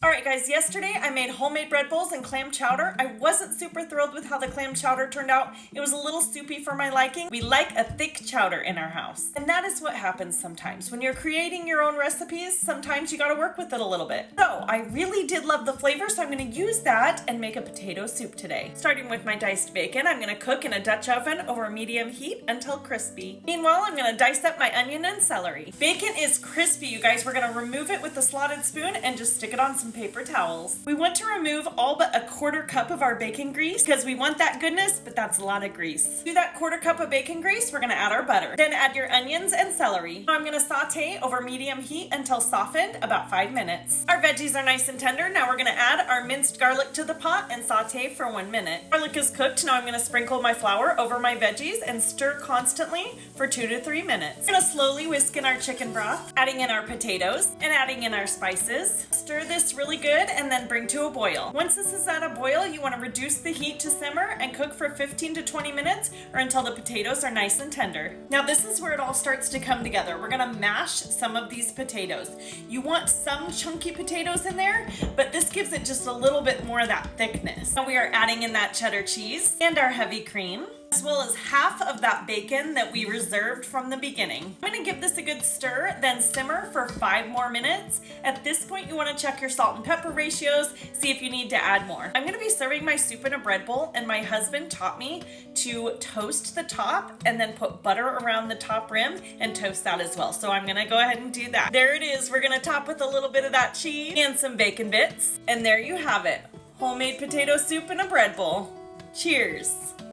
Alright guys, yesterday I made homemade bread bowls and clam chowder. I wasn't super thrilled with how the clam chowder turned out. It was a little soupy for my liking. We like a thick chowder in our house. And that is what happens sometimes. When you're creating your own recipes, sometimes you gotta work with it a little bit. So I really did love the flavor, so I'm gonna use that and make a potato soup today. Starting with my diced bacon, I'm gonna cook in a Dutch oven over medium heat until crispy. Meanwhile, I'm gonna dice up my onion and celery. Bacon is crispy, you guys. We're gonna remove it with the slotted spoon and just stick it on some paper towels. We want to remove all but a quarter cup of our bacon grease because we want that goodness, but that's a lot of grease. To that quarter cup of bacon grease, we're gonna add our butter. Then add your onions and celery. Now I'm gonna saute over medium heat until softened, about 5 minutes. Our veggies are nice and tender. Now we're gonna add our minced garlic to the pot and saute for 1 minute. Garlic is cooked. Now I'm gonna sprinkle my flour over my veggies and stir constantly for 2 to 3 minutes. We're gonna slowly whisk in our chicken broth, adding in our potatoes and adding in our spices. Stir this really good and then bring to a boil. Once this is at a boil, you want to reduce the heat to simmer and cook for 15 to 20 minutes or until the potatoes are nice and tender. Now this is where it all starts to come together. We're gonna mash some of these potatoes. You want some chunky potatoes in there, but this gives it just a little bit more of that thickness. Now we are adding in that cheddar cheese and our heavy cream, as well as half of that bacon that we reserved from the beginning. I'm gonna give this a good stir, then simmer for 5 more minutes. At this point, you wanna check your salt and pepper ratios, see if you need to add more. I'm gonna be serving my soup in a bread bowl, and my husband taught me to toast the top and then put butter around the top rim and toast that as well. So I'm gonna go ahead and do that. There it is. We're gonna top with a little bit of that cheese and some bacon bits. And there you have it. Homemade potato soup in a bread bowl. Cheers.